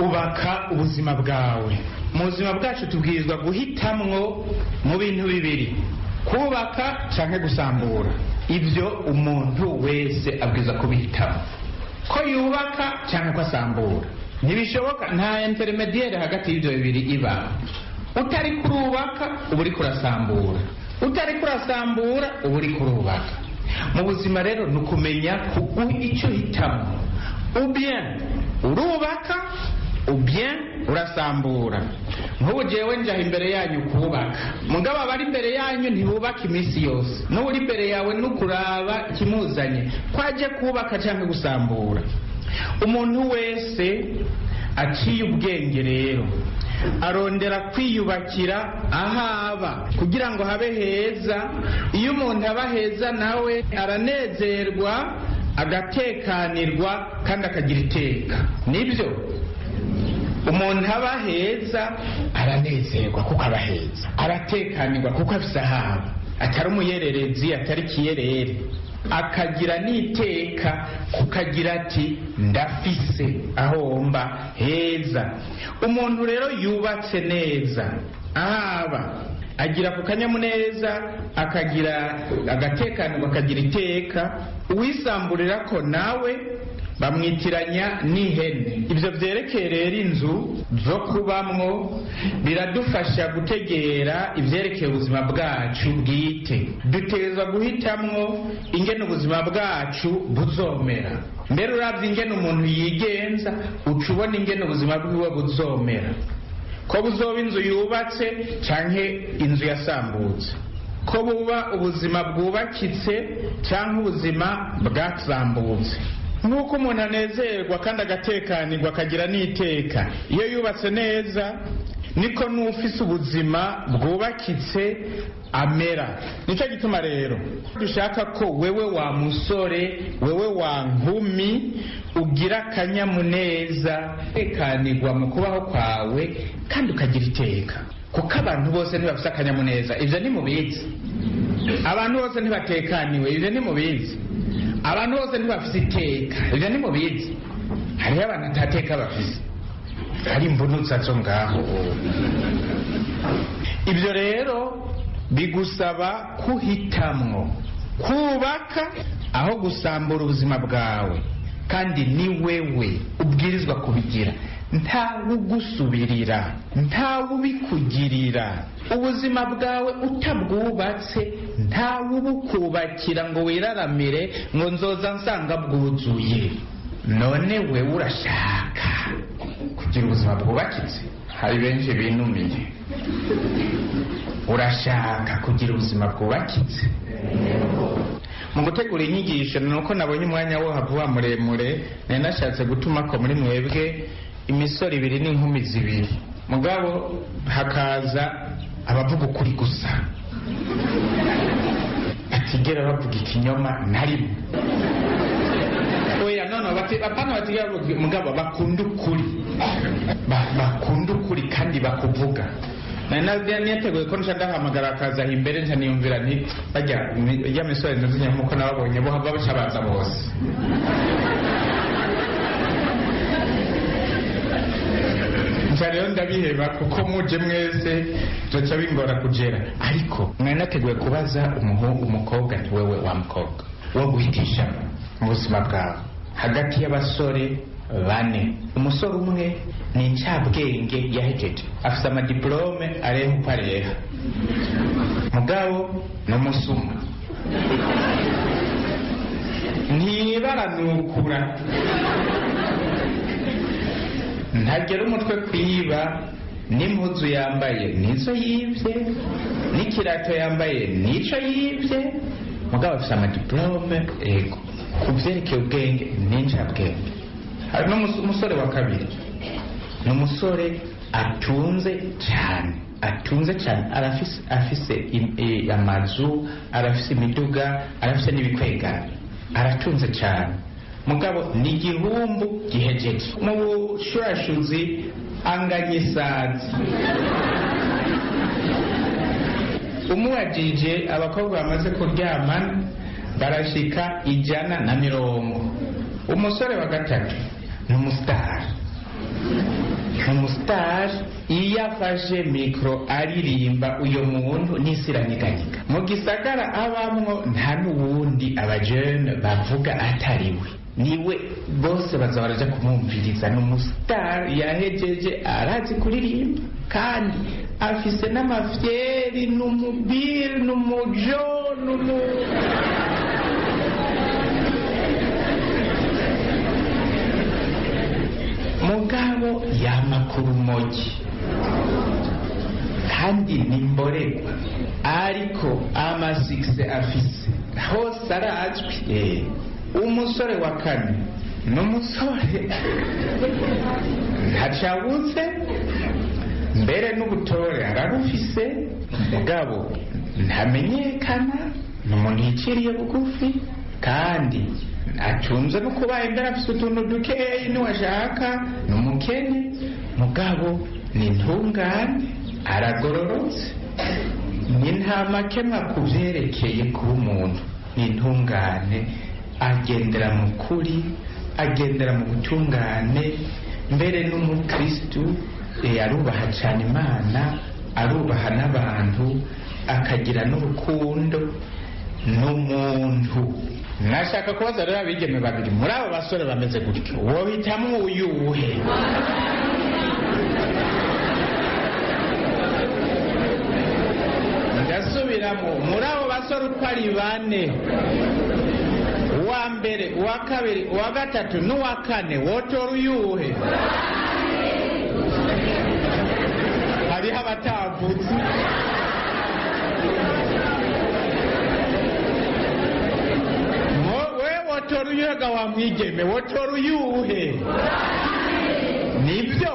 ubaka ubuzima bwawe. Mu buzima bwacu tubwirizwa guhitamwo mu bintu bibiri, kubaka canke gusambura. Ibyo umuntu wese abwirizwa kubihitamo, ko yubaka canke ko asambura. Ntibishoboka, nta intermediaire hagati y'ibyo bibiri iba. Utari kurubaka uba uri kurasambura, utari kurasambura uba uri kurubaka. Mu buzima rero ni ukumenya kuguha icyo uhitamo, ubien urubaka ubien urasambura. Nk'ubu jewe njaha imbere yanyu kubaka, mugabo abari imbere yanyu ntibubaka iminsi yose. N'uri imbere yawe nukuraba ikimuzanye kwaje kubaka cyangwa gusambura. Umuntu wese aciye ubwenge rero arondera kwiyubakira ahaba kugira ngo habe heza. Iyo umuntu aba heza nawe aranezerwa, agatekanirwa kandi akagira iteka. Nibyo umuntu aba heza aranezerwa kuko aba heza, aratekanirwa kuko afise ahaba, atari umuyererezi, atari kiyerere, akagira n'iteka kukagira ati ndafise aho mba heza. Umuntu rero yubatse neza ahaba agira ku kanyamuneza, akagira agatekanirwa, akagira iteka. Uwisamburira ko nawe bamwitiranya n'ihene. Ibyo byerekeye rero inzu zo kubamwo biradufasha gutegera ibyerekeye ubuzima bwacu bwite. Dutegerezwa guhitamwo ingene ubuzima bwacu buzomera. Mbere uravye ingene umuntu yigenza uca ubona ingene ubuzima bwiwe buzomera, ko buzoba inzu yubatse canke inzu yasambutse, ko buba ubuzima bwubakitse canke ubuzima bwasambutse. Nk'uko umuntu anezerwa kandi agatekanirwa akagira n'iteka iyo yubatse neza, niko n'ufise ubuzima bwubakitse amera. Nicyo gituma rero dushaka ko wewe wa musore, wewe wa nkumi, ugira akanyamuneza, tekanirwa mu kubaho kwawe kandi ukagira iteka. Kuko abantu bose ntibafise akanyamuneza, ivyo ni mubizi. Abantu bose ntibatekaniwe, ivyo ni mubizi. Abantu bose ntibafise iteka, ivyo ni mubizi. Hariho abantu atateka bafise, hari imvunutsa zo ngaho. Ibyo rero bigusaba kuhitamwo kubaka aho gusambura ubuzima bwawe, kandi ni wewe ubwirizwa kubigira, ntawe ugusubirira, ntawe ubikugirira. Ubuzima bwawe utabwubatse ntawe ubukubakira ngo wiraramire ngo nzoza nsanga bwuzuye. None we urashaka kugira ubuzima bwubakitse? Hari benshi binumiye. Urashaka kugira ubuzima bwubakitse? Mu gutegura inyigisho nuko nabonye umwanya wo havuba muremure, nari nashatse gutuma ko muri mwebwe imisoro 2 n'inkumi 2, mugabo hakaza abavuga ukuri gusa, batigera bavuga ikinyoma narimo. Oya none apana batigera bavuga, mugabo bakunda ukuri, bakunda ukuri kandi bakuvuga. Nari yateguye ko nshaka hamagara akaza imbere ntaniyumvira nti bajya misore ndazinya nkuko nababonye bo hava bacabaza bose. Rero ndabiheba kuko muje mwese zoca bingora kugera. Ariko nari nateguye kubaza umukobwa nti wewe wa mukobwa wo guhitisha mu buzima bwawe hagati y'abasore 4. Umusore umwe ni incabwenge yahejeje, afite amadiplome arenga uko areha, mugabo n'umusuma, ntibaranukura, ntagera umutwe kwiba, n'impuzu yambaye nizo yibye, n'ikirato yambaye nico yibye, mugabo afite amadiplome. Ego kuvyerekeye ubwenge n'incabwenge. Hari n'umusore wa kabiri, n'umusore atunze cyane, arafise amazu, arafise imiduga, arafise n'ibikwega, aratunze cyane, mugabo ni igihumbu gihejeje. Mu bushurashuzi anganye isazi. Umuwajije abakobwa bamaze kuryamana barashika 150. Umusore wa gatatu ni umusitari, umusitari iyo afashe mikoro aririmba uyu muntu n'isi iranyeganyega. Mu gisagara abamwo nta n'uwundi abajene bavuga atariwe, niwe bose baza baraja kumwumviriza. Ni umusitari yahejeje, arazi kuririmba kandi afise n'amafyeri n'umubiri n'umujo mugabo yamakuru umogi kandi nimboregwa, ariko amasikise afise hose arazwi. Umusore wa kane n'umusore ntacabutse, mbere n'ubutore ararufise, mugabo ntamenyekana, n'umuntu yiciriye bugufi kandi acunze no kuba imbere afise utuntu dukeyi niwashaka, n'umukene mugabo ni intungane, aragororotse. ni nta makemwa ku byerekeye kuba umuntu, ni intungane, agendera mu kuri, agendera mu butungane, mbere n'umukristu arubaha cyane Imana, arubaha n'abantu, akagira n'urukundo n'umuntu. Nashaka kubaza rero abigeme babiri muri abo basore bameze gutyo, wohitamwo uyuhe? Ndasubiramo, muri abo basore uko ari bane, uwa mbere, uwa kabiri, uwa gatatu n'uwa kane, wotora uyuhe? Hariho abatavutse. Wotora uyuhe wa mwigeme, wotora uyuhe? Nibyo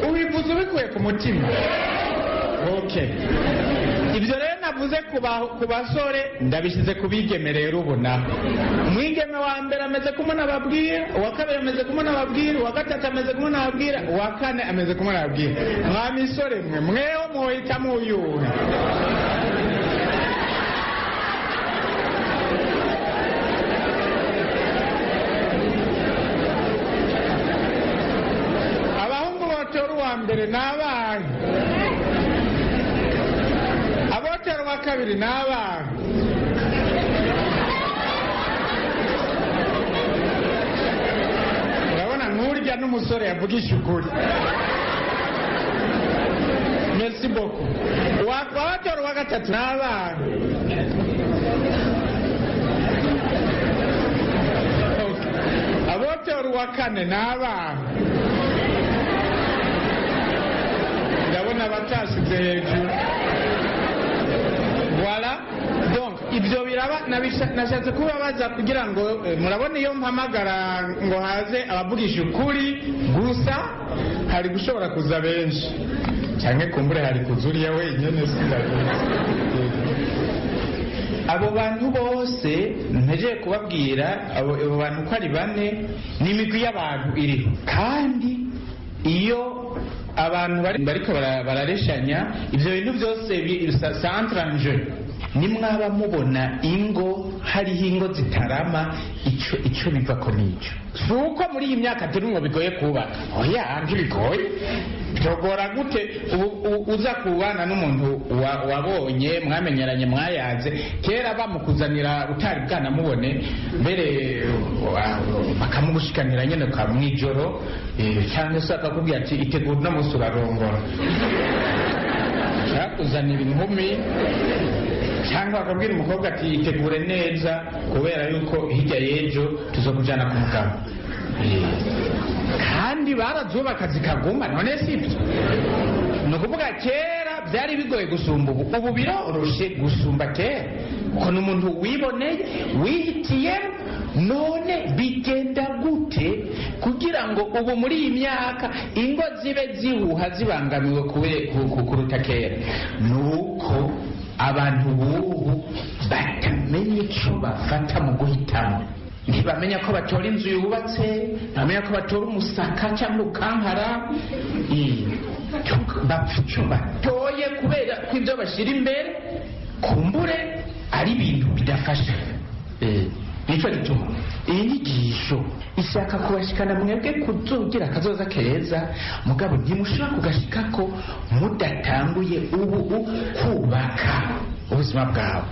ubivuze ubikuye ku mutima. Okay, ibyo rero navuze ku basore ndabishyize ku bigeme. Rero ubona umwigeme wa mbere ameze kumwe nababwira, uwa kabiri ameze kumwe nababwira, uwa gatatu ameze kumwe nababwira, uwa kane ameze kumwe nababwira. Mwa misore mwe, mweho muhitamo uyuhe? Abahungu botora uwa mbere n'abahe? Abotera uwa kabiri n'abahe? Urabona nkurya n'umusore yavugisha ukuri. Merci beaucoup. Abotera uwa gatatu n'abahe? Abotera uwa kane n'abahe? Ndabona batasize hejuru. Voilà, donc ibyo biraba nashatse kubabaza kugira ngo murabona iyo mpamagara ngo haze abavugisha ukuri gusa hari gushobora kuza benshi cyane, kumbure hari kuzuriya wenyine sindabizi. Abo bantu bose ntegereje kubabwira, abo bantu uko ari bane ni imigwi y'abantu iriho, kandi iyo abantu bariko barareshanya ibyo bintu byose santranje, nimwaba mubona ingo hariho ingo zitarama, icyo biva ko nicyo. Si uko muri iyi myaka turimo bigoye kubaka, oya ntibigoye. Byogora gute uza kubana n'umuntu wabonye mwamenyeranye mwayaze kera, bamukuzanira utari bwanamubone, mbere bakamugushikanira nyine mwijoro, cyangwa se akakubwira ati itegura uno munsi urarongora, yakuzanira inkumi, cyangwa akabwira umukobwa ati itegure neza kubera yuko hirya y'ejo tuzokujyana ku mugabo. Kandi barazubaka zikaguma, none si ibyo. Ni ukuvuga kera byari bigoye gusumba ubu biroroshe gusumba kera, kuko ni umuntu wiboneye wihitiye. None bigenda gute kugira ngo ubu muri iyi myaka ingo zibe zihuha zibangamiwe kuruta kera? Nuko abantu bubu batamenye icyo bafata mu guhitamo. Ntibamenya ko batora inzu yubatse, bamenya ko batora umusaka cyangwa ukankara, bapfa icyo batoye kubera ko ibyo bashyira imbere kumbure ari ibintu bidafasha. Nicyo gituma iyi nyigisho ishaka kubashikana mwebwe kuzogira akazoza keza, mugabo ntimushobora kugashikako mudatanguye ubu kubaka ubuzima bwawe.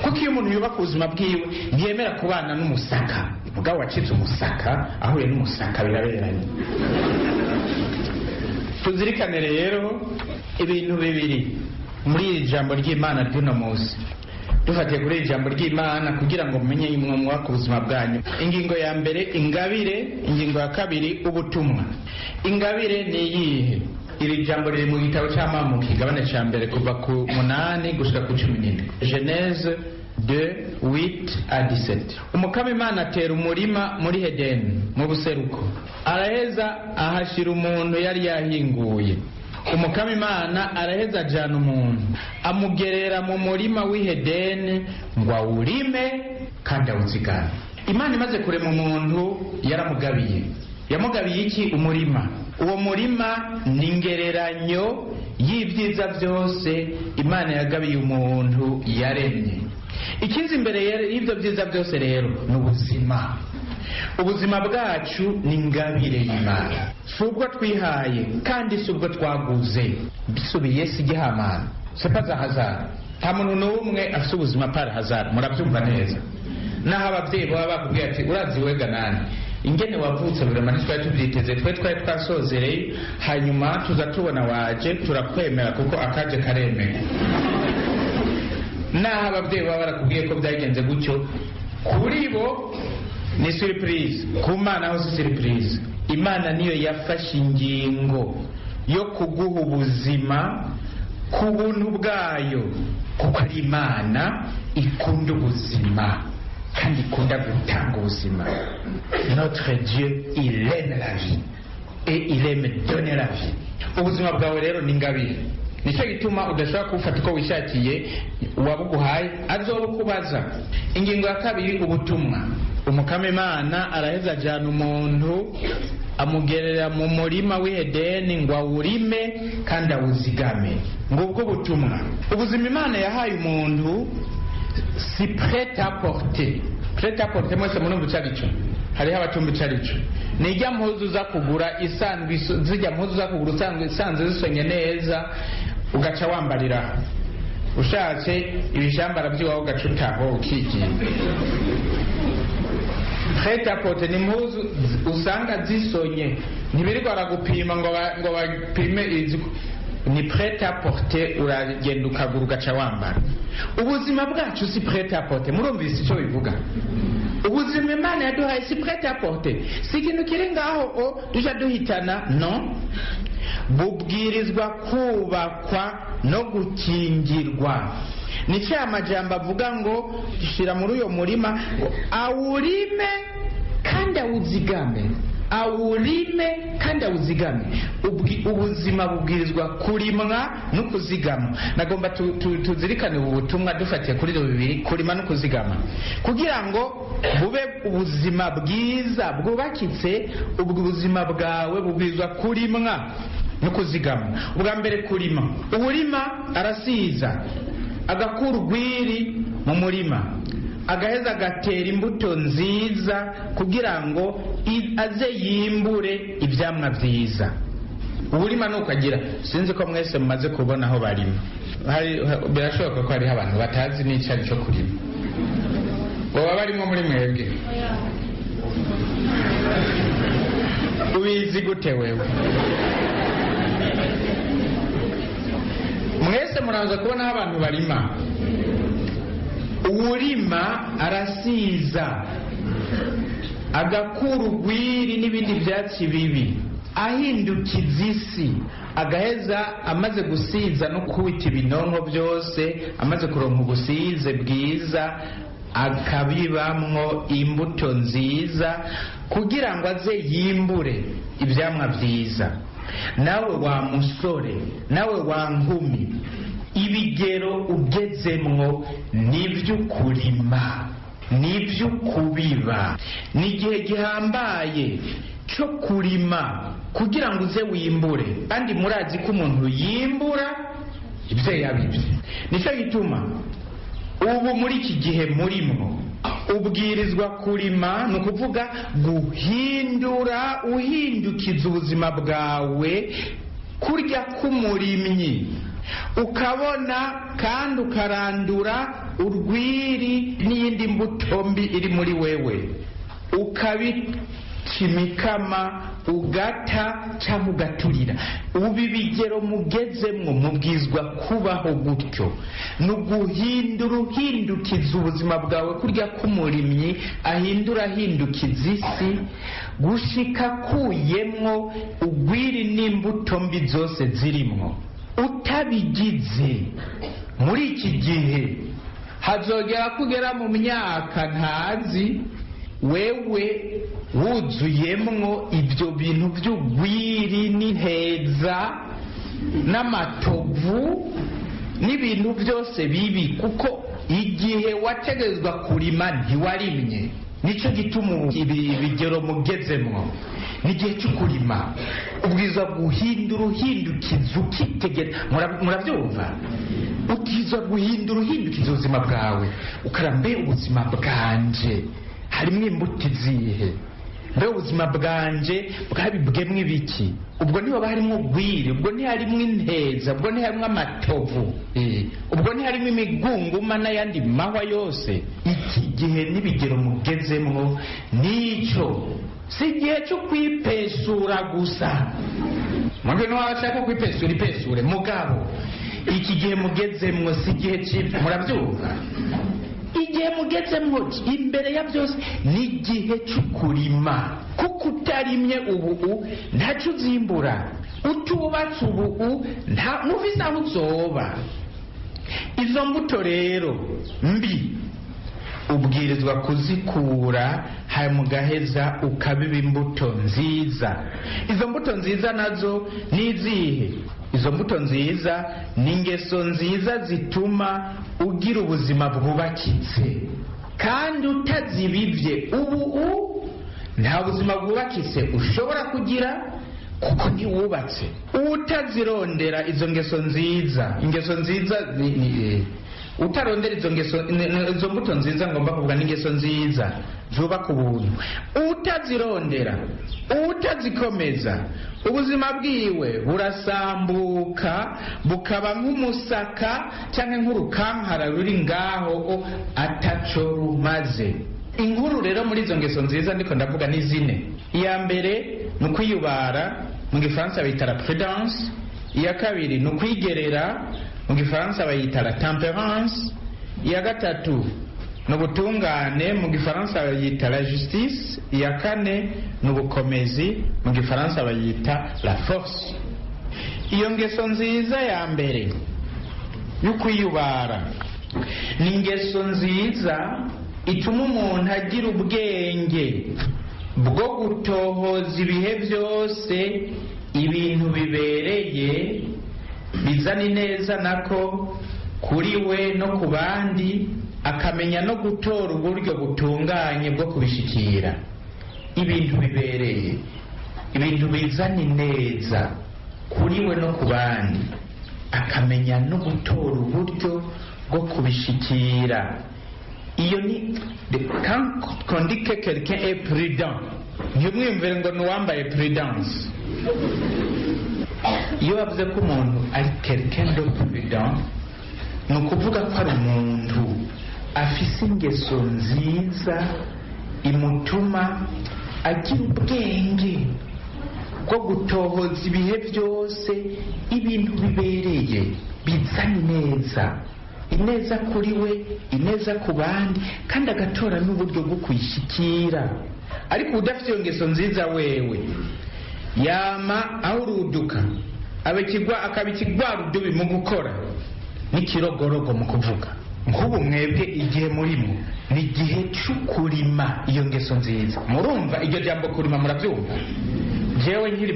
Kuko iyo umuntu yubaka ubuzima bwiwe ntiyemera kubana n'umusaka. Mugabo wacitse umusaka ahuye n'umusaka biraberanye. Tuzirikane rero ibintu bibiri muri iri jambo ry'Imana ry'uno munsi. Dufatiye kuri iri jambo ry'Imana kugira ngo mumenye imwe mwubaka ubuzima bwanyu. Ingingo ya mbere ingabire, ingingo ya kabiri ubutumwa. Ingabire ni iyihe? Iri jambo riri mu gitabo cy'Amamo mu kigabane cya mbere kuva ku 8 gushika ku 17. Genèse 2:8-17. Umukama Imana atera umurima muri Hedeni mu buseruko, araheza ahashira umuntu yari yahinguye. Umukama Imana araheza ajana umuntu amugerera mu murima w'Ihedeni ngo awurime kandi awuzigame. Imana imaze kurema umuntu yaramugabiye. Yamugabiye iki? Umurima. Uwo murima ni ingereranyo y'ibyiza byose Imana yagabiye umuntu yaremye. Ikiza imbere y'ibyo byiza byose rero ni ubuzima. Ubuzima bwacu ni ingabire y'Imana, si ubwo twihaye kandi si ubwo twaguze. Bisubiye si igihamana, c'est pas un hasard. Nta muntu n'umwe afite ubuzima par hasard, murabyumva neza. Naho ababyeyi baba bakubwiye ati urazi wega nani ingene wavutse birema ntitwari tubyiteze, twari twasozereye, hanyuma tuza tubona waje turakwemera kuko akaje karemera. Naho ababyeyi baba barakubwiye ko byagenze gutyo, kuri bo ni surprise. Ku Mana ho si surprise. Imana niyo yafashe ingingo yo kuguha ubuzima ku buntu bwayo, kuko ari Imana ikunda ubuzima kandi ikunda gutanga ubuzima. Notre Dieu, il aime la vie et il aime donner la vie. Ubuzima bwawe rero ni ingabire. Nicyo gituma udashobora kubufata uko wishakiye, uwabuguhaye azobukubaza. Ingingo ya kabiri ubutumwa. Umukama Imana araheza ajana umuntu amugerera mu murima w'Ihedeni ngo awurime kandi awuzigame. Ngubwo ubutumwa. Ubuzima Imana yahaye umuntu si prêt à porter. Prêt à porter mwese murumva icarico. Hariho abatumva icarico. Nijya mpuzu za kugura isanzwe, zijya mpuzu za kugura isanzwe zisonye neza ugaca wambarira. Ushatse ibishambara by'iwawe ugacutaho ukigiye. Prêt à porter ni mpuzu usanga zisonye, ntibirirwa baragupima ngo bapime izi. Ni prêt à porter, uragenda ukagura ugaca wambara. Ubuzima bwacu si prêt à porter. Murumvise icyo bivuga? Ubuzima Imana yaduhaye si prêt à porter, si ikintu kiri ngaho duja duhitana. No, bubwirizwa kubakwa no gukingirwa. Ni cya majambo avuga ngo dushira muri uyo murima awurime kandi awuzigame. Awurime kandi awuzigame. Ubuzima bubwirizwa kurimwa no kuzigama. Nagomba tuzirikane ubu butumwa dufatiye kuri ibyo bibiri, kurima no kuzigama, kugira ngo bube ubuzima bwiza bwubakitse. Ubwo ubuzima bwawe bubwirizwa kurimwa no kuzigama. Ubwa mbere kurima. Uwurima arasiza agakura urwiri mu murima, agaheza agatera imbuto nziza kugira ngo aze yimbure ibyamwa byiza. Uburima nukagira, sinzi ko mwese mumaze kubona aho barima. Birashoboka ko hariho abantu batazi n'icyo cyo kurima. Baba barimo muri mwebwe? Ubizi gute wewe? Mwese muraza kubona aho abantu barima. Uwurima arasiza agakura urwiri n'ibindi byatsi bibi, ahindukiza isi, agaheza amaze gusiza no kubita ibinonko byose, amaze kuronka ubusize bwiza, akabibamwo imbuto nziza kugira ngo aze yimbure ibyamwa byiza. Nawe wa musore, nawe wa nkumi, ibigero ugezemwo n'iby'ukurima, n'iby'ukubiba. Ni igihe gihambaye cyo kurima kugira ngo uze wimbure, kandi murazi ko umuntu yimbura ibyo yabibye. Nicyo gituma ubu muri iki gihe murimo ubwirizwa kurima ni ukuvuga guhindura uhindukiza ubuzima bwawe kurya k'umurimyi, ukabona kandi ukarandura urwiri n'iyindi mbuto mbi iri muri wewe, ukabikimikama ugata cyangwa ugaturira. ubu bigero mugezemwo mubwizwa kubaho gutyo, ni uguhindura uhindukiza ubuzima bwawe kurya k'umurimyi ahindura ahindukiza isi, gushika kuyemwo ugwiri n'imbuto mbi zose zirimwo. utabigize muri iki gihe hazogera kugera mu myaka ntazi wewe wuzuyemwo ibyo bintu by'ugwiri n'inteza n'amatovu n'ibintu byose bibi, kuko igihe wategezwa kurima ntiwarimye. nicyo gituma ibigero mugezemwo n'igihe cyo kurima ubwiza guhindura uhindukiza ukitegera. murabyumva? ubwiza guhindura uhindukiza ubuzima bwawe ukarambe ubuzima bwanje harimo imbuto izihe, mbe ubuzima bwanje bwabibwemwo ibiki? ubwo niho harimo ugwiri, ubwo ntiharimo inteza, ubwo ntiharimo amatovu, ubwo ntiharimo imigunguma n'ayandi mahwa yose. iki gihe n'ibigero mugezemwo nicyo si igihe cyo kwipesura gusa. mwebwe niwashaka kwipesura ipesure mugabo, iki gihe mugezemwo si igihe cy'ibyo. murabyumva? igihe mugezemwo imbere ya byose ni igihe cy'ukurima, kuko utarimye ubu ntacyo uzimbura, utubatse ubu nta muvise aho uzoba. izo mbuto rero mbi ubwirizwa kuzikura, hanyuma ugaheza ukabiba imbuto nziza. izo mbuto nziza nazo ni izihe? izo mbuto nziza ni ingeso nziza zituma ugira ubuzima bwubakitse, kandi utazibibye ubu nta buzima bwubakitse ushobora kugira, kuko ntiwubatse. utazirondera izo ngeso nziza, ingeso nziza utarondera izo mbuto nziza, ngomba kuvuga n'ingeso nziza zubaka ubuntu, utazirondera, utazikomeza, ubuzima bwiwe burasambuka bukaba nk'umusaka cyangwa nk'urukankara ruri ngaho ataco rumaze. inkuru rero muri izo ngeso nziza ndiko ndavuga ni zine. iya mbere ni ukwiyubara, mu gifaransa bayita la prudence. iya kabiri ni ukwigerera, mu gifaransa bayita la temperance. iya gatatu ni ubutungane, mu gifaransa bayita la justice. iya kane ni ubukomezi, mu gifaransa bayita la force. iyo ngeso nziza ya mbere yo kwiyubara ni ingeso nziza ituma umuntu agira ubwenge bwo gutohoza ibihe byose ibintu bibereye bizana ineza nako kuri we no ku bandi, akamenya no gutora uburyo butunganye bwo kubishikira. ibintu bibereye, ibintu bizana ineza kuri we no ku bandi, akamenya no gutora uburyo bwo kubishikira. iyo ni quand dit que quelqu'un est prudent, ntimwumvire ngo nuwambaye prudence. iyo bavuze ko umuntu ari quelqu'un de prudent, ni ukuvuga ko ari umuntu afise ingeso nziza imutuma agira ubwenge bwo gutohoza ibihe byose ibintu bibereye bizana ineza, ineza kuri we, ineza ku bandi, kandi agatora n'uburyo bwo kuyishikira. ariko udafite iyo ngeso nziza wewe yama awuruduka akaba ikigwarudubi mu gukora n'ikirogorogo mu kuvuga. nk'ubu mwebwe igihe murimo ni igihe cy'ukurima iyo ngeso nziza. murumva iryo jambo kurima? murabyumva? jewe nkiri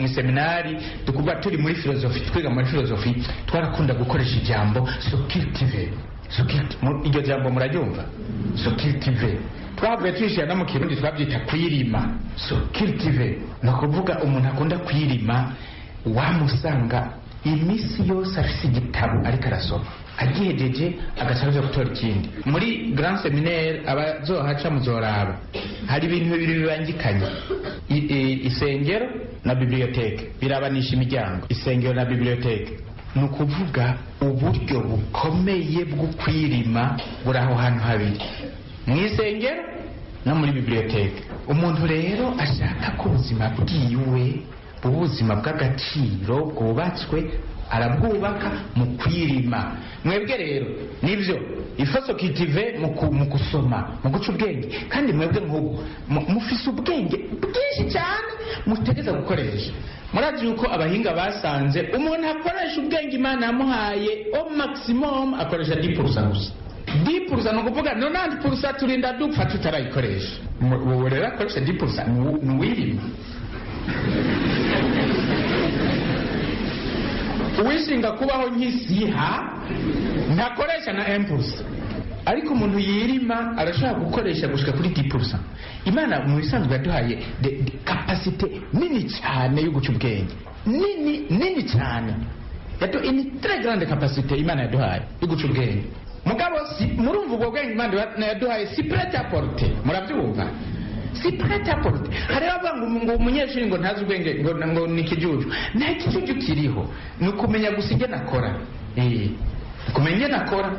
mu seminari tukuba turi muri filozofi, twiga muri filozofi, twarakunda gukoresha ijambo cultiver. iryo jambo muraryumva? cultiver twavuye twishira no mu kirundi twabyita kwirima. cultiver ni ukuvuga umuntu akunda kwirima, wamusanga imisi yose afise igitabo ariko arasoma. agihejeje agacaje gutora ikindi. Muri grand seminaire abazohaca muzoraba hari ibintu bibiri bibangikanye, isengero na bibliothèque birabanisha imiryango. Isengero na bibliothèque ni ukuvuga uburyo bukomeye bwo kwirima buri aho hantu habiri, mu isengero no muri bibliothèque. Umuntu rero ashaka ko ubuzima bwiwe ubuzima bw'agaciro bwubatswe arabwubaka mu kwirima. Mwebwe rero nivyo ifaso kitive mu gusoma, mu guca ubwenge, kandi mwebwe nk'ubu mufise ubwenge bwinshi cyane mutegeza gukoresha. Murazi yuko abahinga basanze umuntu akoresha ubwenge Imana yamuhaye au maximum akoresha 10% gusa. 10% ni ukuvuga 90% turinda dupfa tutarayikoresha. Wowe rero akoresha 10% ni uwirima. Uwishinga kubaho nk'isiha ntakoresha na 1%, ariko umuntu yirima arashaka gukoresha gushika kuri 10%. Imana mu bisanzwe yaduhaye capacité nini cyane yo guca ubwenge, nini cyane. Yato ini très grande capacité Imana yaduhaye yo guca ubwenge. Mugabo murumva ubwo bwenge Imana yaduhaye si prêt à porter, murabyumva? Si prêt à porter. Hari abantu ngo umunyeshuri ngo ntazi ubwenge ngo nikijuju. Nta kijuju kiriho. Ni kumenya gusiga nakora. Kumenya nakora.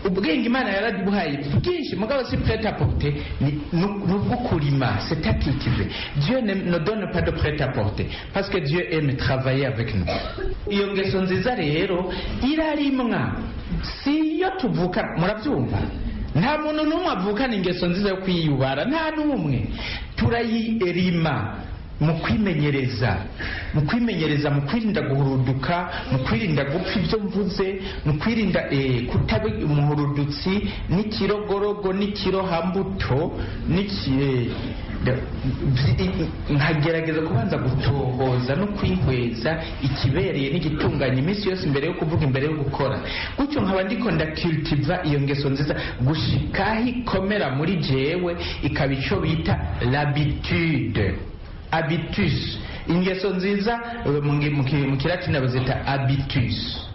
Ubwenge Imana yaraduhaye bwinshi, mugabo si prêt à porter ni kurima, c'est à cultiver. Dieu ne donne pas de prêt à porter parce que Dieu aime travailler avec nous. Iyo ngeso nziza rero irarimwa. Si yo tuvuka, murabyumva? Nta muntu n'umwe avukana ingeso nziza yo kwiyubara, nta n'umwe. Turayirima mu kwimenyereza, mu kwirinda guhuruduka, mu kwirinda gupfa ibyo mvuze, mu kwirinda kutaba umuhurudutsi n'ikirogorogo n'ikirohambuto nkagerageza kubanza gutohoza no kwihweza ikibereye n'igitunganya iminsi yose imbere yo kuvuga, imbere yo gukora. Gutyo nkaba ndiko ndacultiva iyo ngeso nziza gushikaho ikomera muri jewe, ikaba ico bita l'habitude. Habitus, ingeso nziza mu kilatini bazita habitus.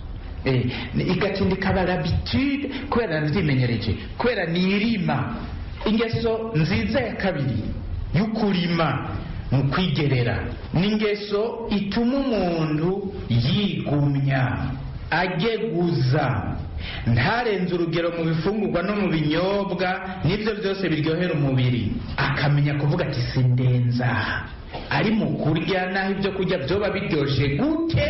Igatindika ba l'habitude kubera nzimenyereje, kubera nirima. Ingeso nziza ya kabiri y'ukurima mu kwigerera ni ingeso ituma umuntu yigumya, ageguza, ntarenze urugero mu bifungurwa no mu binyobwa n'ibyo byose biryohera umubiri, akamenya kuvuga ati sindenza. Ari mu kurya naho ibyo kurya byoba biryoshye gute,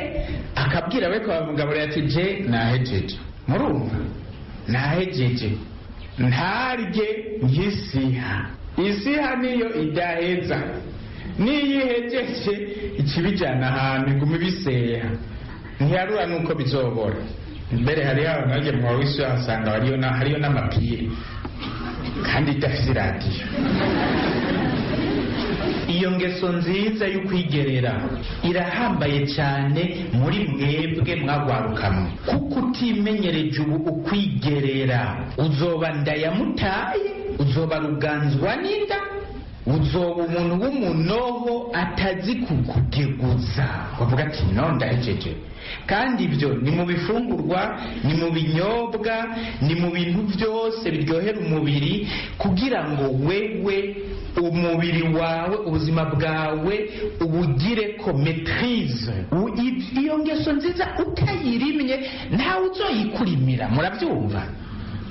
akabwira we kwa mugabura ati je nahejeje. Murumva? Nahejeje. Ntarye nk'isiha. Isiha niyo idaheza, niyihejeje ikibijyana ahantu iguma biseha, ntiyarura nuko bizobora. Mbere hariyo abantu bagiye mu wawisi wasanga hariyo n'amapiri kandi idafite radiyo. Iyo ngeso nziza yo kwigerera irahambaye cyane muri mwebwe mwagwarukamwe, kuko utimenyereje ubu ukwigerera uzoba ndayamutaye, uzoba ruganzwa n'inda, uzoba umuntu w'umunoho atazi kukugeguza, bavuga ati no ndahejeje. Kandi ibyo ni mu bifungurwa, ni mu binyobwa, ni mu bintu byose biryohera umubiri, kugira ngo wewe umubiri wawe, ubuzima bwawe ubugire ko maîtrise. Iyo ngeso nziza utayirimye ntawe uzoyikurimira, murabyumva?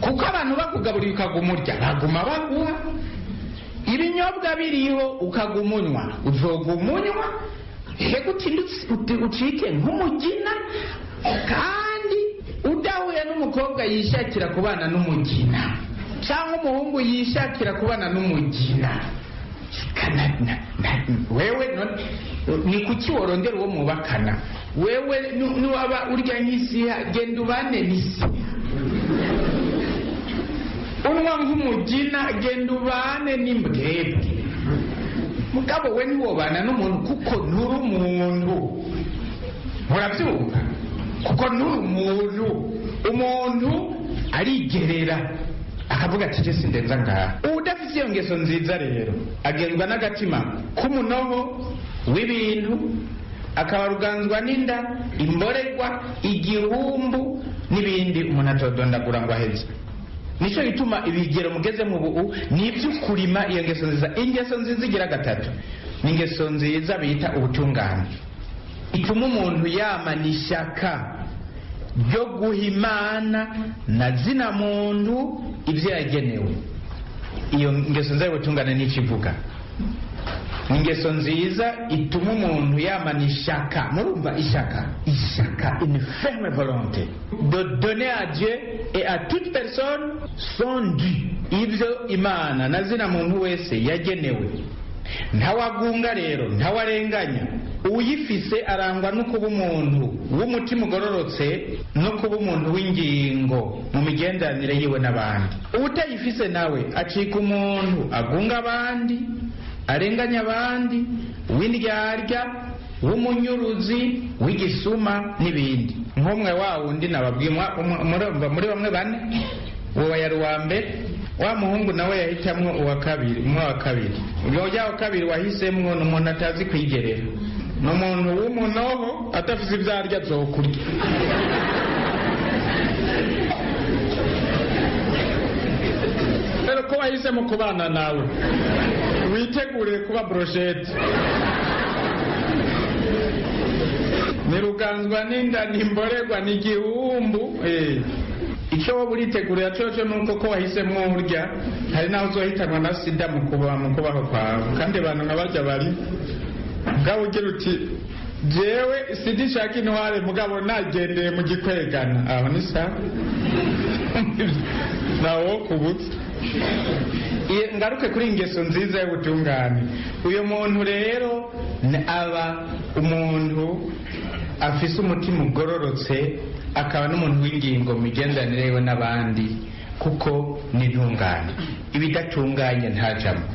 Kuko abantu bakugaburiye ukagumurya baguma baguha, ibinyobwa biriho ukagumunywa uzogumunywa, ucike nk'umugina, kandi udahuye n'umukobwa yishakira kubana n'umugina cyangwa umuhungu yishakira kubana n'umugina. Wewe ni kuki worondera uwo mubakana? Wewe niwaba urya nk'isiha genda ubane n'isiha, unwa nk'umugina genda ubane n'imbwebwe. Mugabo we ntiwobana n'umuntu kuko nturi umuntu, murabyumva? Kuko nturi umuntu. Umuntu arigerera akavuga ati je sindenza ngaha. Udafite iyo ngeso nziza rero agenzwa n'agatima k'umunoho w'ibintu, akaba ruganzwa n'inda, imborerwa, igihumbu, n'ibindi umuntu atodondagura ngo aheze. Nico gituma ibigero mugeze mu bu'u ni iby'ukurima iyo ngeso nziza. Ingeso nziza igira gatatu ni ingeso nziza bita ubutungane, ituma umuntu yamana ishyaka ryo guha Imana na zina muntu ibyo yagenewe. Iyo ngeso nziza y'ubutungane n'ikivuga ni ingeso nziza ituma umuntu yamana ishyaka. Murumva ishyaka, une ferme volonté de donner à Dieu et à toute personne son dû, ibyo Imana na zina muntu wese yagenewe. Ntawagunga rero, ntawarenganya. Uyifise arangwa no kuba umuntu w'umutima ugororotse no kuba umuntu w'ingingo mu migenderanire yiwe n'abandi. Utayifise nawe acika umuntu agunga abandi, arenganya abandi, w'indyarya, w'umunyuruzi, w'igisuma n'ibindi. Nk'umwe wa wundi nababwiye muri bamwe bane, uwo yari uwa mbere, wa muhungu nawe yahitamwo uwa kabiri, umwe wa kabiri. Uyo wa kabiri wahisemwo n'umuntu atazi kwigerera, n'umuntu w'umunoho atafise ibyo arya azokurya. Rero ko wahisemo kubana nawe witegure kuba brochette. Niruganzwa n'inda nimborerwa n'igihumbu. Icyo wowe uritegurira cyo nuko ko wahisemo urya, hari naho uzohitanwa na sida mu kubaho kwawe. Kandi abantu nkabarya bari ngaho ugira uti jewe sida ishaka intware mugabo nagendeye mu gikwegana, aho ni sawa. Nawo kubutse. Ngaruke kuri ingeso nziza y'ubutungane. Uyu muntu rero aba umuntu afise umutima ugororotse, akaba n'umuntu w'ingingo mu migenderanire yewe n'abandi, kuko ni intungane. Ibidatunganye ntajamo,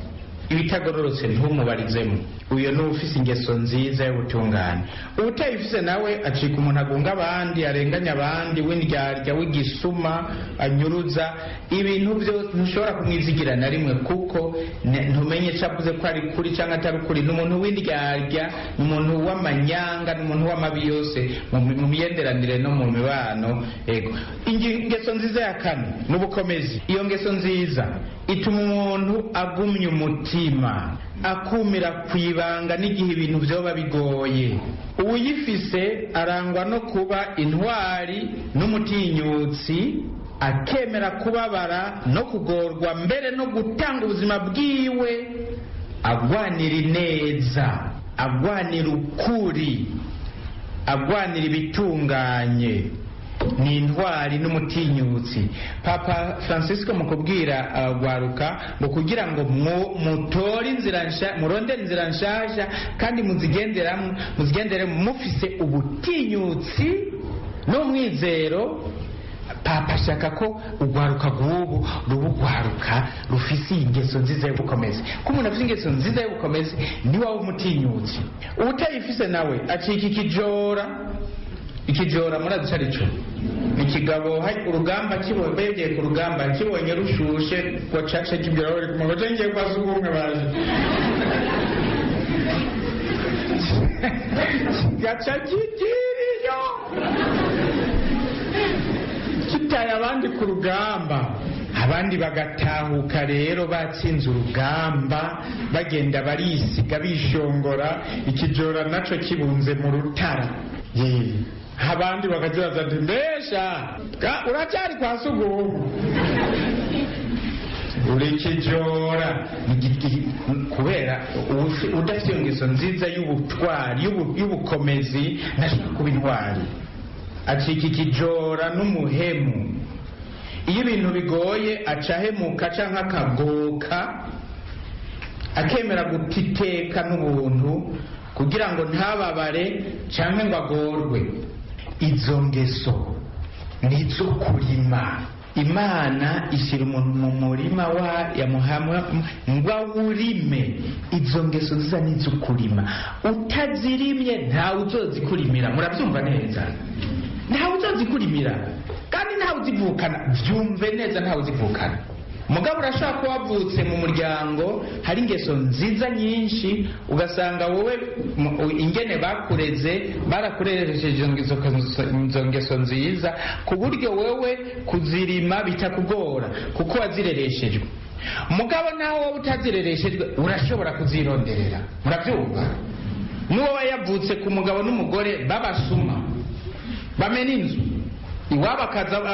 ibitagororotse ntumubarizemo. Uyo ni ufise ingeso nziza y'ubutungane. Utayifise nawe acika umuntu agunga abandi, arenganya abandi, w'indyarya, w'igisuma, anyuruza. Ibintu byo ntushobora kumwizigira na rimwe, kuko ntumenye cavuze ko ari kuri cyangwa atari kuri. N'umuntu w'indyarya, n'umuntu w'amanyanga, n'umuntu w'amabi yose mu miyenderanire no mu mibano. Ego ingeso nziza ya kane n'ubukomezi. Iyo ngeso nziza ituma umuntu agumya umutima, akumira kwibanga n'igihe ibintu byoba bigoye. Uyifise arangwa no kuba intwari n'umutinyutsi, akemera kubabara no kugorwa, mbere no gutanga ubuzima bwiwe, agwanira ineza, agwanira ukuri, agwanira ibitunganye. Ni intwari n'umutinyutsi. Papa Francisco mu kubwira abagwaruka ngo kugira ngo mutore inzira nsha, murondere inzira nshasha kandi muzigendere mufise ubutinyutsi n'umwizero. Papa ashaka ko ugwaruka rw'ubu rubugwaruka rufise ingeso nziza y'ubukomezi. Ko umuntu afise ingeso nziza y'ubukomezi ni wawe umutinyutsi. Utayifise nawe acika ikijora. Ikijora murazi arico ikigabo hari urugamba kibogeye ku rugamba kibonye rushushe kwa caca kibyo mu genge kwa sugumwe baje gacha kikiriyo kitaye abandi ku rugamba, abandi bagatahuka rero batsinze urugamba, bagenda barisiga bishongora, ikijora naco kibunze mu rutara. Abandi bakagira ati mbesha uracyari kwa sugumwe uri kijora. Kubera udafite ingeso nziza y'ubutwari y'ubukomezi nashaka kuba intwari, acika ikijora n'umuhemu. Iyo ibintu bigoye acahemuka canke akagoka, akemera gutiteka n'ubuntu kugira ngo ntababare canke ngo agorwe. Izo ngeso nizo kurima. Imana ishyira umuntu mu murima yamuhamwa ngo awurime. Izo ngeso ziza nizo kurima. Utazirimye ntawe uzozikurimira. Murabyumva neza? Ntawe uzozikurimira kandi ntawe uzivukana. Byumve neza, ntawe uzivukana. mugabo urashaka ko wavutse mu muryango hari ingeso nziza nyinshi, ugasanga wowe ingene bakureze barakureresheje izo ngeso nziza ku buryo wowe kuzirima bitakugora kuko wazirereshejwe. mugabo nawe wowe utazirereshejwe urashobora kuzironderera. murabyumva? n'uwo yavutse ku mugabo n'umugore babasuma bamena inzu iwabo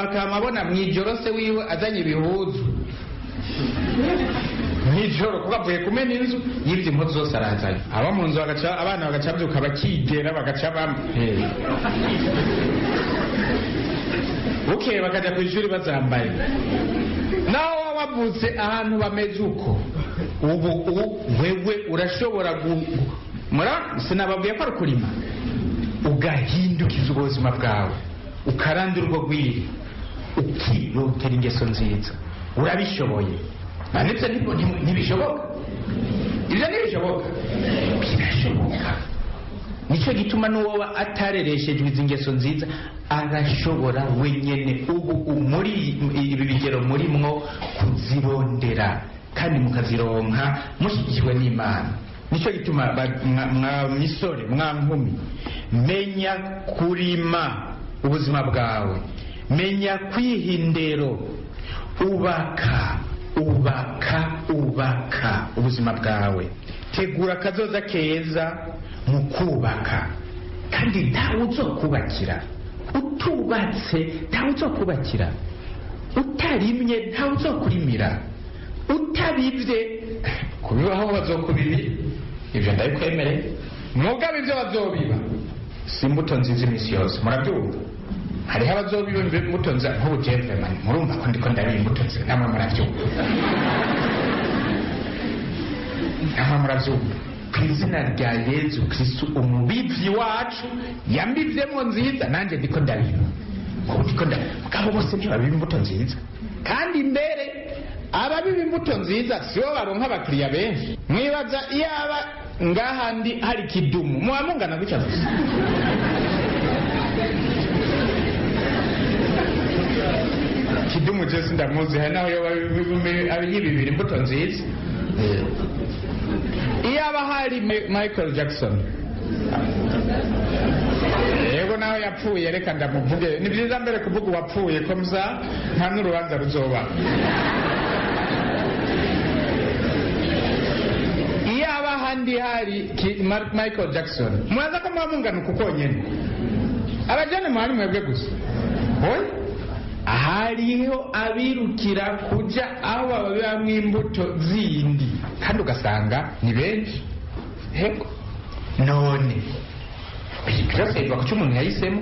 akamabona mw'ijoro se wiwe azanye ibihuzu mw'ijoro kuko avuye kumena inzu y'ibyo impuzu zose arazanye. aba mu nzu abana bagaca babyuka bakigera bagaca bukeye bakajya ku ishuri bazambaye. nawe wavutse ahantu bameze uko, ubu wewe urashobora sinababwiye ko ari ukurima, ugahindukiza ubuzima bwawe ukarandura urwo rwiri ukirotera ingeso nziza. urabishoboye. ndetse ntibishoboka? ibyo ntibishoboka? birashoboka. nicyo gituma n'uwo atarereshejwe izi ngeso nziza arashobora wenyine ubu muri ibi bigero murimwo kuzirondera kandi mukazironka mushyigikiwe n'Imana. nicyo gituma mwa misore mwa nkumi, menya kurima ubuzima bwawe, menya kwiha indero, ubaka ubuzima bwawe, tegura akazoza keza mu kubaka. kandi ntawe uzokubakira utubatse, ntawe uzokubakira utarimye, ntawe uzokurimira utabivye. kubibaho bazokubibira, ibyo ndabikwemereye. mugabe ibyo bazobiba si imbuto nziza iminsi yose. murabyumva? hariho abazobiba imbuto nziza nk'ubujevemani. murumva ko ndiko ndabiba imbuto nziza? namwe murabyumva? namwe murabyumva? ku izina rya Yezu Kristo umubivyi wacu yambivyemo nziza, nanjye ndiko ndabiba. mugabo bose ntibabiba imbuto nziza. kandi mbere ababiba imbuto nziza sibo baronka abakiriya benshi. mwibaza iyaba ngahandi hari kidumu muba mungana gutya gusa? kidumu cyose ndamuzi, hari naho yibibira imbuto nziza. iyaba hari Michael Jackson, yego nawe yapfuye, reka ndamuvuge. ni byiza mbere kuvuga uwapfuye ko mza nta n'urubanza ruzoba. iyaba handi hari Michael Jackson, muraza ko muba mungana uku konyene? abajane muhari mwebwe gusa? oya, hariho abirukira kuja aho babibamwo imbuto zindi, kandi ugasanga ni benshi. hego none byose biva ku cyo umuntu yahisemo.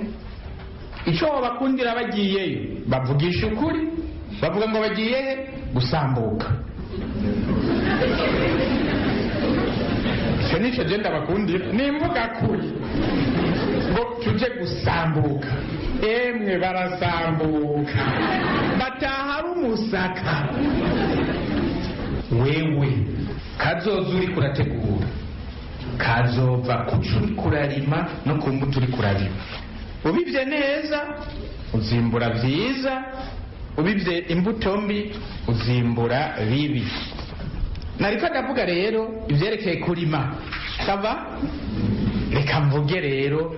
icyo babakundira bagiyeyo bavugisha ukuri, bavuga ngo bagiye gusambuka. icyo nicyo genda bakundira, nimvuga kuri ngo tuje gusambuka. emwe barasambuka bataha ari umusaka. wewe kazoza uri kurategura kazova kuco uri kurarima no ku mbuto uri kurarima. ubibye neza uzimbura vyiza, ubibye imbuto mbi uzimbura bibi. nariko ndavuga rero ivyerekeye kurima sava. reka mvuge rero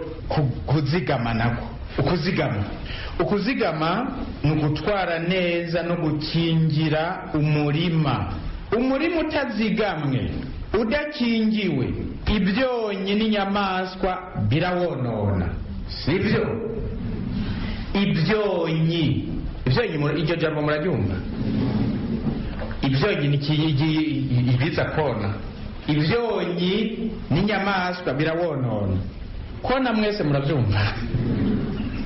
kuzigama nako. ukuzigama ni ugutwara neza no gukingira umurima. umurima utazigamwe, udakingiwe, ibyonyi n'inyamaswa birawonona. sibyo? ibyonyi iryo jambo murabyumva? ibyonyi ni ibiza kona. ibyonyi n'inyamaswa birawonona. kona mwese murabyumva?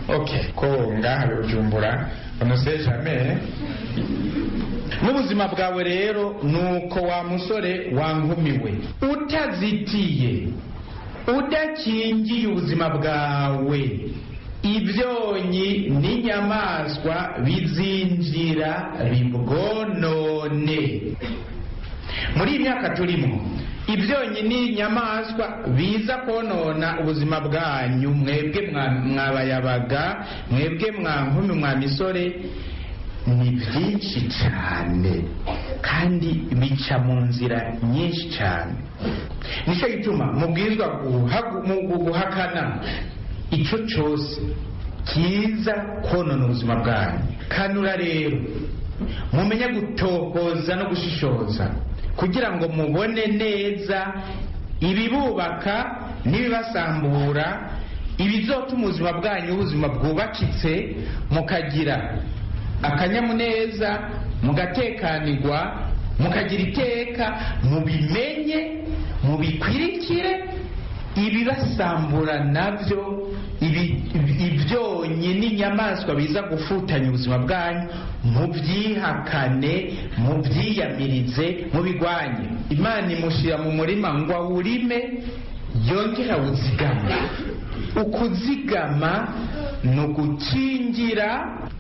okay, ko ngaha Bujumbura on sait jamais. n'ubuzima bwawe rero nuko wa musore wankumiwe, utazitiye, udakingiye ubuzima bwawe, ibyonyi n'inyamaswa bizinjira bibwonone. muri iyi myaka turimo, ibyonyi n'inyamaswa biza konona ubuzima bwanyu. mwebwe mwabayabaga, mwebwe mwankumi, mwa misore, ni byinshi cyane kandi bica mu nzira nyinshi cyane. nicyo gituma mubwirizwa guhakana icyo cyose kiza konona ubuzima bwanyu. kanura rero mumenye gutohoza no gushishoza kugira ngo mubone neza ibibubaka n'ibibasambura, ibizotuma ubuzima bwanyu ubuzima bwubakitse, mukagira akanyamuneza, mugatekanirwa, mukagira iteka, mubimenye, mubikwirikire. ibibasambura nabyo, ibyonyi n'inyamaswa biza gufutanya ubuzima bwanyu, mubyihakane, mubyiyamirize, mubigwanye. Imana imushyira mu murima ngo awurime yongera awuzigama. ukuzigama ni ugukingira,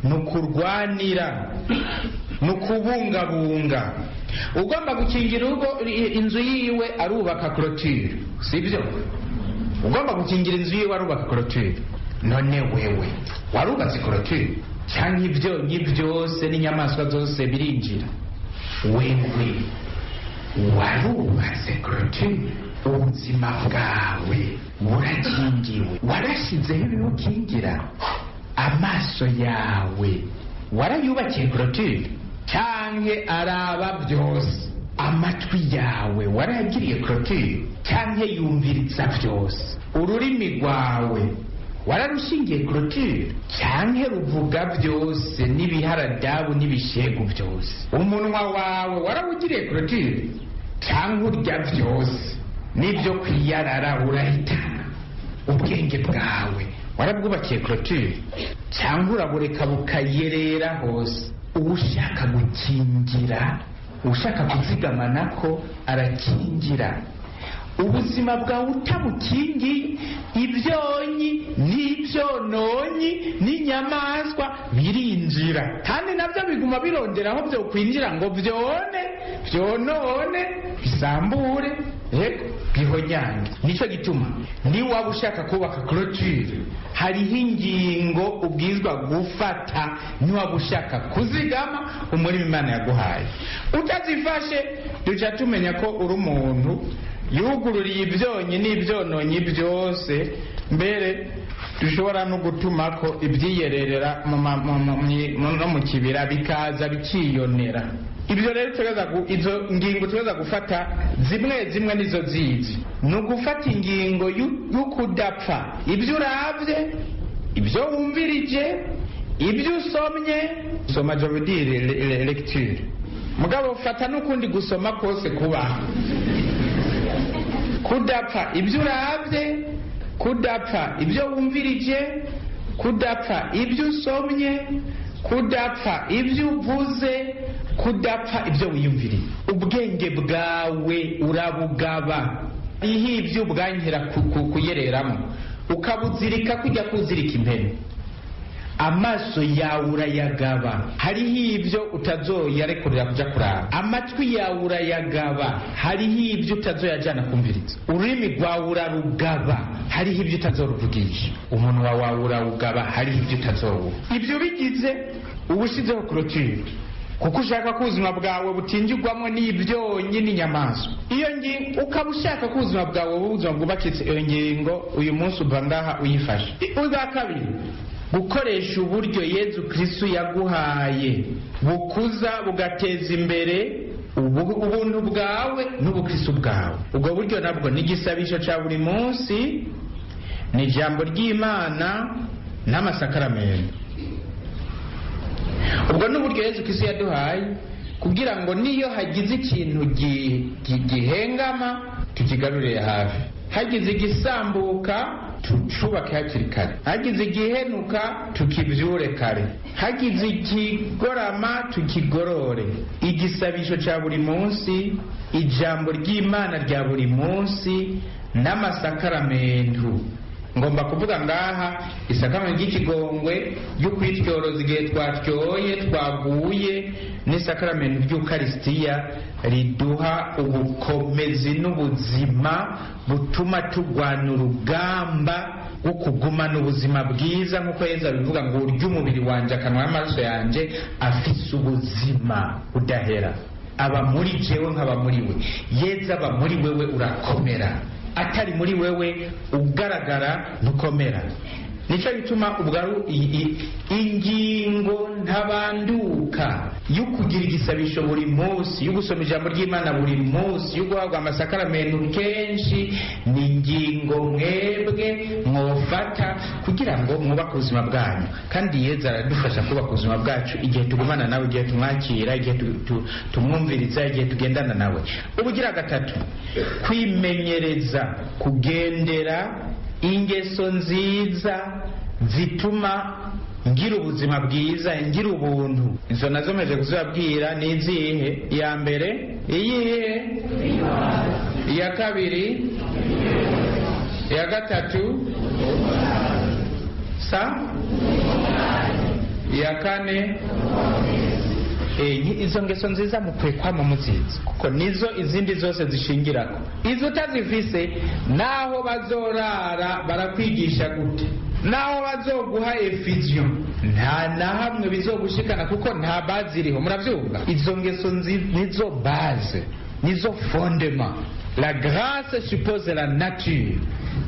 ni ukurwanira, ni ukubungabunga. ugomba gukingira inzu yiwe arubaka clôture, sibyo? ugomba gukingira inzu yiwe arubaka clôture. none wewe warubatse clôture cyangwa ibyonyi byose n'inyamaswa zose birinjira? wewe warubatse clôture? ubuzima bwawe burakingiwe? warashyizeho ibiwukingira? amaso yawe warayubakiye clôture cyangwa araba byose? amatwi yawe warayagiriye clôture cyangwa yumviriza byose? ururimi rwawe wararushingiye clôture cyangwa ruvuga byose n'ibiharadabu n'ibishegu byose? umunwa wawe warawugiriye clôture cyangwa urya byose n'ibyo kwiyarara urahitana? ubwenge bwawe warabwubakiye clôture cyangwa urabureka bukayerera hose? ushaka gukingira, ushaka kuzigama nako arakingira. ubuzima bwawe utabukingiye, ibyonyi n'ibyononyi n'inyamaswa birinjira, kandi nabyo biguma birondera aho byo kwinjira ngo byonone, bisambure, bihonyange. nicyo gituma niwaba ushaka kubaka clôture, hariho ingingo ubwirizwa gufata. niwaba ushaka kuzigama umurimo Imana yaguhaye, utazifashe duca tumenya ko uri umuntu yugururiye ibyonyi n'ibyononyi byose. mbere dushobora no gutuma ko ibyiyererera no mu kibira bikaza bikiyonera. ibyo rero izo ngingo tuweza gufata zimwe nizo zizi. ni ugufata ingingo y'ukudapfa. ibyo uravye, ibyo wumvirije, ibyo usomye. soma je veux dire lecture, mugabo fata n'ukundi gusoma kose kubaho. kudapfa ibyo uravye, kudapfa ibyo wumvirije, kudapfa ibyo usomye, kudapfa ibyo uvuze, kudapfa ibyo wiyumviriye. ubwenge bwawe urabugaba. hariho ibyo ubwankira kuyereramo ukabuzirika kujya kuzirika impene. amaso yawe urayagaba. hariho ibyo utazoyarekurira kuja kuraba. amatwi yawe urayagaba. hariho ibyo utazoyajana kumviriza. ururimi rwawe urarugaba. hariho ibyo utazoruvugisha. umunwa wawe urawugaba. hariho ibyo utazovuga. ibyo bigize ubushizeho clôture, kuko ushaka ko ubuzima bwawe butingirwamo n'ibyonyi n'inyamaswa. iyo ngingo ukaba ushaka ko ubuzima bwawe ubuzima bwubakitse, iyo ngingo uyu munsi uva ngaha uyifashe. ubwa kabiri, gukoresha uburyo Yezu Kristo yaguhaye bukuza bugateza imbere ubuntu bwawe n'ubukristo bwawe. ubwo buryo nabwo ni igisabisho cya buri munsi, ni ijambo ry'Imana n'amasakaramentu. ubwo n'uburyo Yezu Kristo yaduhaye kugira ngo niyo hagize ikintu gihengama tukigarurire hafi, hagize igisambuka tucubake hakiri kare, hagize igihenuka tukibyure kare, hagize ikigorama tukigorore. igisabisho cya buri munsi, ijambo ry'Imana rya buri munsi n'amasakaramentu. ngomba kuvuga ngaha isakaramentu ry'ikigongwe ryo kwitworoza igihe twatyoye twaguye, n'isakaramentu ry'Ukarisitiya riduha ubukomezi n'ubuzima butuma turwana urugamba wo kugumana ubuzima bwiza nk'uko Yesu abivuga ngo urya umubiri wanje akanwa n'amaraso yanje afise ubuzima budahera. Aba muri jewe nkaba muri we. Yesu aba muri wewe urakomera, atari muri wewe ugaragara ntukomera. Nico bituma ubwaru ingingo ntabanduka yo kugira igisabisho buri munsi, yo gusoma ijambo ry'Imana buri munsi, yo guhabwa amasakaramentu kenshi, ni ingingo mwebwe mwofata kugira ngo mwubake ubuzima bwanyu. Kandi Yesu aradufasha kubaka ubuzima bwacu igihe tugumana nawe, igihe tumwakira, igihe tumwumviriza, igihe tugendana nawe. Ubugira gatatu, kwimenyereza kugendera ingeso nziza zituma ngira ubuzima bwiza, ngira ubuntu. Izo nazo meje kuzabwira ni izihe? Iya mbere iyihe? Iya kabiri? Iya gatatu? Iya kane? Izo ngeso nziza mukwiye kwama muzizi, kuko nizo izindi zose zishingirako. Izo utazifise naho bazorara barakwigisha gute, naho bazoguha efizio, nta na hamwe bizogushikana, kuko nta bazi iriho. Muravyumva? Izo ngeso nizo base, nizo fondement. La grâce suppose la nature.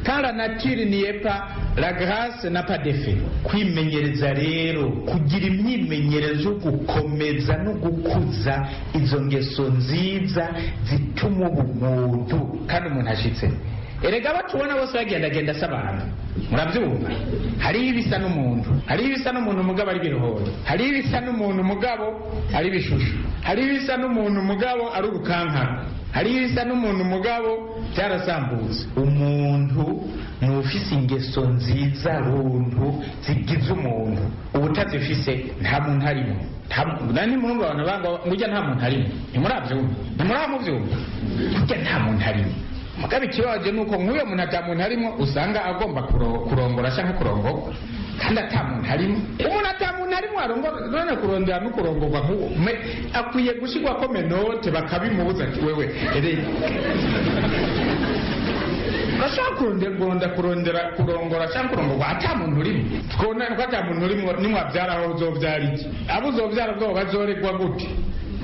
Quand la nature n'y est pas, la grâce n'a pas d'effet. Kwimenyereza rero, kugira imyimenyerezo yo gukomeza no gukuza izo ngeso nziza zituma ubumuntu kandi umuntu ashitse. Erega batubona bose bagendagenda s'abantu. Murabyumva? Hariho ibisa n'umuntu mugabo ari birohoro, hariho ibisa n'umuntu mugabo ari bishushu, hariho ibisa n'umuntu mugabo ari urukankara, hariho ibisa n'umuntu mugabo byarasambutse. Umuntu n'ufise ingeso nziza runtu zigize umuntu. Ubutazifise nta muntu arimo. Nani murumva abantu banga ngujya nta muntu arimo. Ntimuramuvyumva? Ngujya nta muntu arimo. Mugabe kibaje nuko nk'uyo muntu atamuntu harimo usanga agomba kurongora cyangwa kurongorwa, kandi atamuntu harimo. Umuntu atamuntu harimo arongora, none kurondera no kurongorwa nk'uwo akwiye gushigwa ko menote bakabimubuza ati wewe urashaka kurongora cyangwa kurongorwa atamuntu urimo. Twona ko atamuntu urimo nimwabyaraho uzobyara iki? Abo uzobyara bwo bazoregwa gute?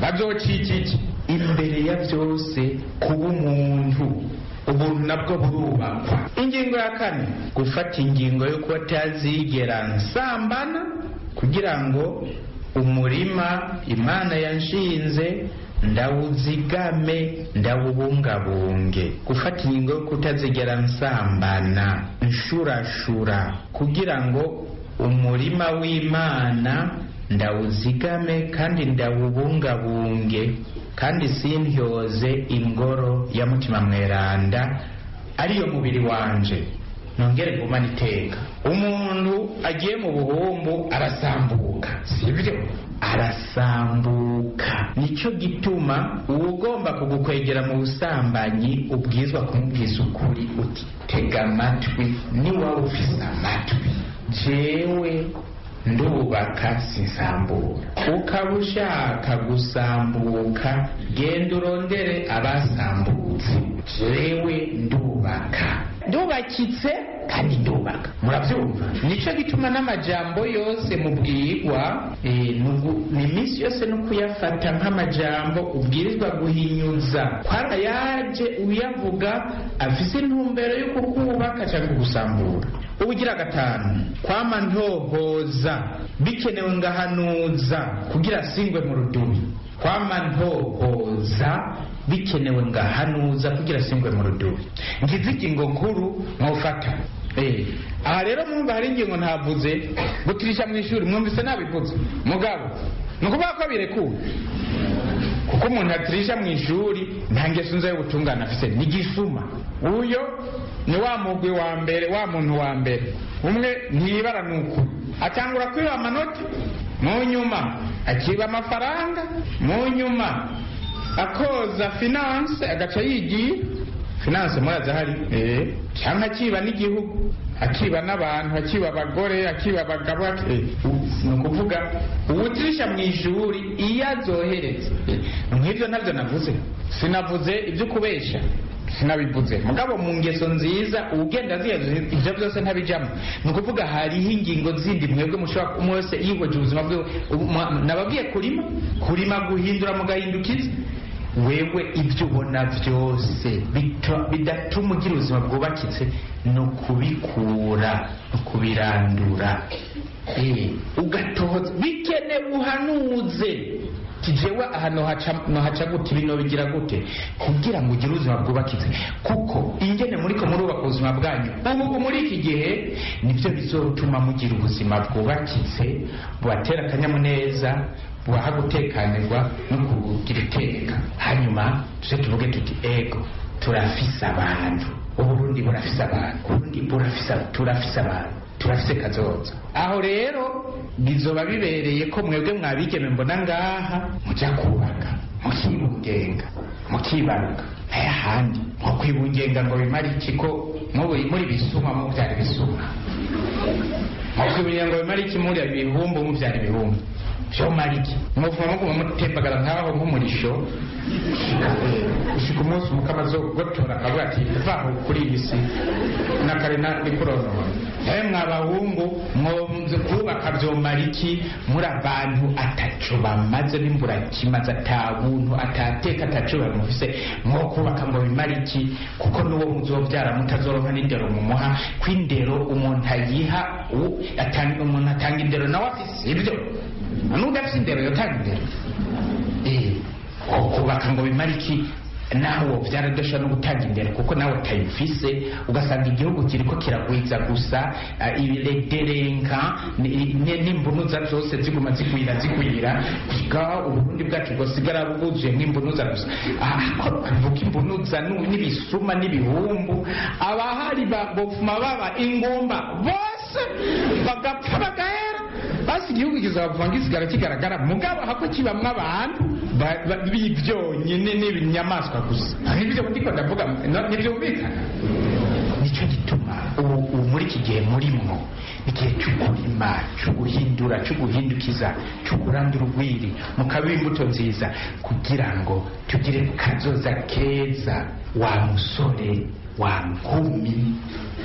Bazocikiki? Imbere ya byose kuba umuntu, ubuntu nabwo burubakwa. Ingingo ya kane, gufata ingingo yo kuba tazigera nsambana kugira ngo umurima Imana yanshinze ndawuzigame, ndawubungabunge. Gufata ingingo yo kutazigera nsambana, nshurashura, kugira ngo umurima w'Imana ndawuzigame kandi ndawubungabunge, kandi sintyoze ingoro ya Mutima Mweranda ariyo mubiri wanje, nongere gumana iteka. Umuntu agiye mu buhumbu arasambuka, sibyo? Arasambuka. Nico gituma ugomba kugukwegera mu busambanyi ubwizwa kumubwiza ukuri uti tega amatwi, ni wawe ufise amatwi, jewe ndubaka sinsambura. Ukaba ushaka gusambuka, genda urondere abasambutse, jewe ndubakitse kandi ndubaka. Murabyumva? Nico gituma n'amajambo yose mubwirwa iminsi yose no kuyafata nk'amajambo ubwirizwa guhinyuza, kwara yaje uyavuga afise intumbero yo kukubaka cyangwa gusambura. Ubugira gatanu, kwama ntohoza, bikenewe ngahanuza kugira singwe mu rudubi. Kwama ntohoza, bikenewe ngahanuza kugira singwe mu rudubi. Ngize ingingo nkuru mwofata. Aha rero mwumva hari ingingo ntavuze gutirisha mu ishuri, mwumvise nabivuze mugabo nukuvuga ko birekuwe, kuko umuntu atirisha mu ishuri nta ngeso nziza yo gutungana afise, ni gisuma. Uyo ni wa mugwi wa mbere, wa muntu wa mbere. Umwe ntibara nuko atangura kwiba amanota, mu nyuma akiba amafaranga, mu nyuma akoza finance, agaca yigiye finance. Muraza hari cyangwa akiba n'igihugu, akiba n'abantu, akiba abagore, akiba abagabo. Ni ukuvuga uwutirisha mu ishuri iyo azoheretse nk'ibyo nabyo navuze. Sinavuze ibyo kubesha, sinabivuze mugabo mu ngeso nziza ugenda ziyazo ibyo byose ntabijamo ni ukuvuga hariho ingingo zindi mwebwe mushobora umwese yihoje ubuzima bwe nababwiye kurima guhindura mugahindukiza wewe ibyo ubona byose bidatuma ugira ubuzima bwubakitse no kubikura no kubirandura ugatoza bikene uhanuze kijewe ahantu haca gute bino bigira gute kugira ngo ugire ubuzima bwubakitse kuko ingene muriko murubaka ubuzima bwanyu ubu muri iki gihe nibyo bizotuma mugira ubuzima bwubakitse bubatera akanyamuneza bubaha gutekanirwa no kugira iteka hanyuma tuje tuvuge tuti ego turafise abantu uburundi burafise abantu uburundi turafise abantu turafise kazoza aho rero bizoba bibereye ko mwebwe mwabigeme mbona ngaha muja kubaka mukibungenga mukibaruka ayahandi nko kwibungenga ngo bimara iki ko muri bisuma muvyara bisuma nko kwibungenga ngo bimara iki muri ibihumbu muvyara ibihumbu vyo mariki muvuma muguma mutembagara nkaho nk'umurisho ushika umunsi umukama azogotora akavuga ati vaho kuri iyi si nakare ndikuronora mwabahungu mwomze kubaka vyo mariki muri abantu ataco bamaze n'imburakimaze atabuntu atateka ataco bamufise mwo kubaka ngo bimariki kuko n'uwo muzovyara mutazoronka n'indero mumuha kw'indero umuntu ayiha umuntu atanga indero nawe afise ibyo nudafise indero yotanga indero kubaka ngo bimariki nawe vyaradosha no gutanga indero kuko nawe utayifise ugasanga igihugu kiriko kiragwiza gusa ibiderenka n'imbunuza zose ziguma zigwira kuga uburundi bwacu bwosigara buzuye nk'imbunuza gusa vuga imbunuza n'ibisuma n'ibihumbu abahari bofuma baba ingumba bose bagapfa bagahera basi igihugu kizabavuma gisigara kigaragara mugabo hako kibamwo abantu bivyonyene n'ibinyamaswa gusa nibyo ndiko ndavuga nivyumvikana nicyo gituma ubu muri iki gihe murimwo igihe cy'ukurima cy'uguhindura cy'uguhindukiza cy'ukurandura urwiri mukabiba imbuto nziza kugira ngo tugire kazoza keza wa musore wa nkumi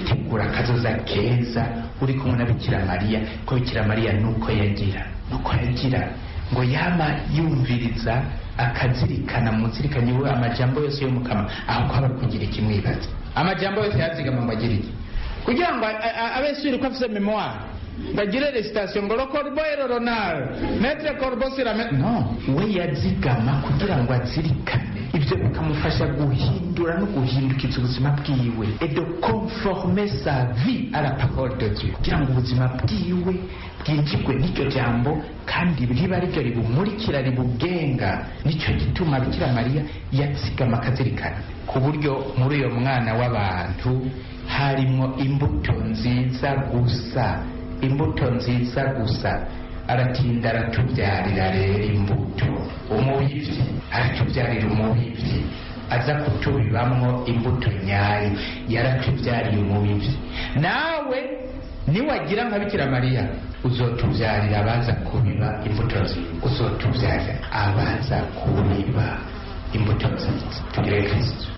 tegura kazoza keza uri kumwe na Bikira Mariya ko Bikira Mariya nuko yagira ngo yama yumviriza akazirikana muzirikanye we amajambo yose yo mukama aho kwaba kugira ikimwibaza amajambo yose yazigama ngo agire iki kugira ngo abesuri ko afise memoire bagire recitation ngo le corbeau est le renard maître corbeau c'est la non we yazigama kugira ngo azirikane ibyo bikamufasha guhindura no guhindukiza ubuzima bwiwe et de conformer sa vie à la parole de Dieu kugira ngo ubuzima bwiwe bwinjirwe n'icyo jambo kandi riba aribyo ribumurikira ribugenga nicyo gituma Bikira Mariya yazigama akazirikana ku buryo muri uyo mwana w'abantu harimo imbuto nziza gusa aratinda aratubyarira rero imbuto umubivyi aratubyarira umubivyi aza kutubibamwo imbuto nyayo yaratubyariye umubivyi nawe niwagira nka Bikira Mariya uzotubyarira abaza kubiba imbuto nziza uzotubyarira abaza kubiba imbuto nziza tugire Kristo